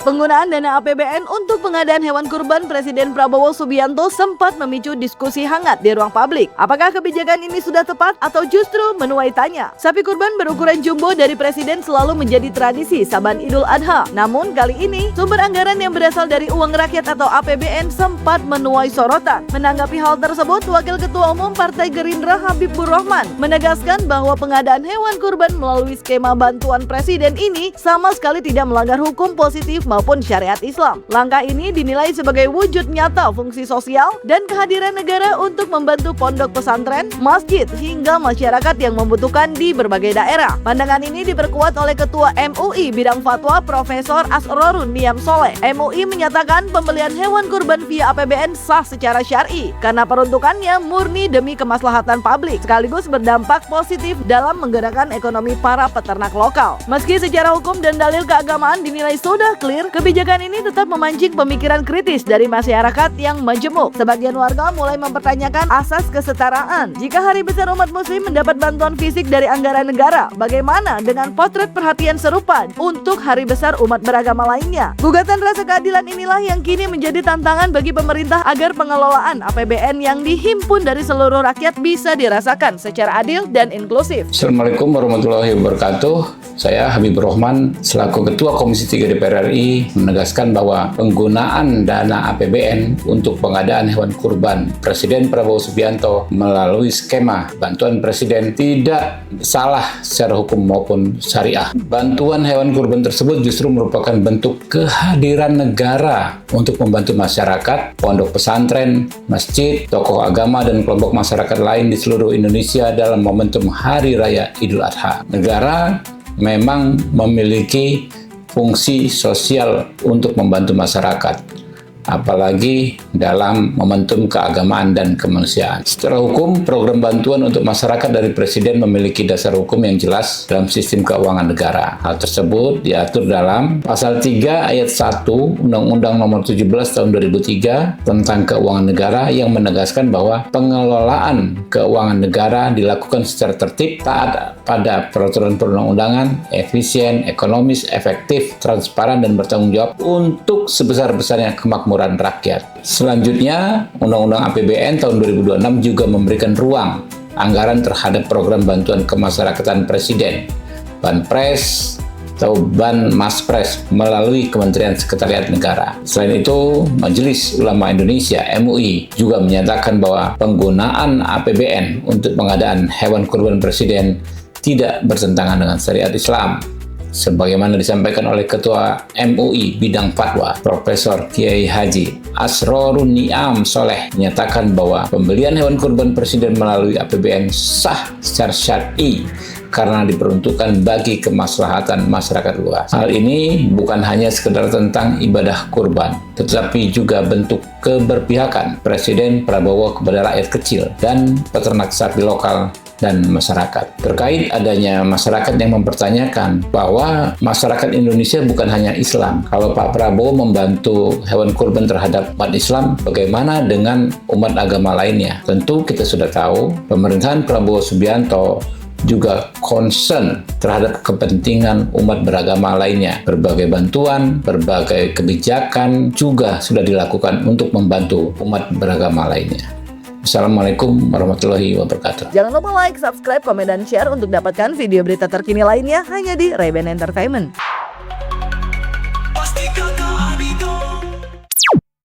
Penggunaan dana APBN untuk pengadaan hewan kurban Presiden Prabowo Subianto sempat memicu diskusi hangat di ruang publik. Apakah kebijakan ini sudah tepat atau justru menuai tanya? Sapi kurban berukuran jumbo dari Presiden selalu menjadi tradisi Saban Idul Adha. Namun kali ini, sumber anggaran yang berasal dari uang rakyat atau APBN sempat menuai sorotan. Menanggapi hal tersebut, Wakil Ketua Umum Partai Gerindra Habibur Rahman menegaskan bahwa pengadaan hewan kurban melalui skema bantuan Presiden ini sama sekali tidak melanggar hukum positif maupun syariat Islam. Langkah ini dinilai sebagai wujud nyata fungsi sosial dan kehadiran negara untuk membantu pondok pesantren, masjid, hingga masyarakat yang membutuhkan di berbagai daerah. Pandangan ini diperkuat oleh Ketua MUI Bidang Fatwa Profesor Asrorun Niam Soleh. MUI menyatakan pembelian hewan kurban via APBN sah secara syar'i karena peruntukannya murni demi kemaslahatan publik, sekaligus berdampak positif dalam menggerakkan ekonomi para peternak lokal. Meski secara hukum dan dalil keagamaan dinilai sudah clear, kebijakan ini tetap memancing pemikiran kritis dari masyarakat yang majemuk. Sebagian warga mulai mempertanyakan asas kesetaraan. Jika Hari Besar Umat Muslim mendapat bantuan fisik dari anggaran negara, bagaimana dengan potret perhatian serupa untuk Hari Besar umat beragama lainnya? Gugatan rasa keadilan inilah yang kini menjadi tantangan bagi pemerintah agar pengelolaan APBN yang dihimpun dari seluruh rakyat bisa dirasakan secara adil dan inklusif. Assalamualaikum warahmatullahi wabarakatuh. Saya Habibur Rahman selaku Ketua Komisi 3 DPR RI menegaskan bahwa penggunaan dana APBN untuk pengadaan hewan kurban Presiden Prabowo Subianto melalui skema bantuan Presiden tidak salah secara hukum maupun syariah. Bantuan hewan kurban tersebut justru merupakan bentuk kehadiran negara untuk membantu masyarakat, pondok pesantren, masjid, tokoh agama, dan kelompok masyarakat lain di seluruh Indonesia dalam momentum Hari Raya Idul Adha. Negara memang memiliki fungsi sosial untuk membantu masyarakat, apalagi dalam momentum keagamaan dan kemanusiaan. Secara hukum, program bantuan untuk masyarakat dari Presiden memiliki dasar hukum yang jelas dalam sistem keuangan negara. Hal tersebut diatur dalam Pasal 3 Ayat 1 Undang-Undang Nomor 17 Tahun 2003 tentang Keuangan Negara yang menegaskan bahwa pengelolaan keuangan negara dilakukan secara tertib, taat pada peraturan perundang-undangan, efisien, ekonomis, efektif, transparan, dan bertanggung jawab untuk sebesar-besarnya kemakmuran rakyat. Selanjutnya, Undang-Undang APBN tahun 2026 juga memberikan ruang anggaran terhadap program bantuan kemasyarakatan Presiden, Banpres, atau Banmaspres melalui Kementerian Sekretariat Negara. Selain itu, Majelis Ulama Indonesia (MUI) juga menyatakan bahwa penggunaan APBN untuk pengadaan hewan kurban Presiden tidak bertentangan dengan syariat Islam. Sebagaimana disampaikan oleh Ketua MUI Bidang Fatwa Profesor Kiai Haji Asrorun Niam Soleh menyatakan bahwa pembelian hewan kurban Presiden melalui APBN sah secara syar'i karena diperuntukkan bagi kemaslahatan masyarakat luas. Hal ini bukan hanya sekedar tentang ibadah kurban, tetapi juga bentuk keberpihakan Presiden Prabowo kepada rakyat kecil dan peternak sapi lokal dan masyarakat. Terkait adanya masyarakat yang mempertanyakan bahwa masyarakat Indonesia bukan hanya Islam. Kalau Pak Prabowo membantu hewan kurban terhadap umat Islam, bagaimana dengan umat agama lainnya? Tentu kita sudah tahu, pemerintahan Prabowo Subianto juga concern terhadap kepentingan umat beragama lainnya. Berbagai bantuan, berbagai kebijakan juga sudah dilakukan untuk membantu umat beragama lainnya. Assalamualaikum warahmatullahi wabarakatuh. Jangan lupa like, subscribe, komen, dan share untuk dapatkan video berita terkini lainnya hanya di Ray Ban Entertainment.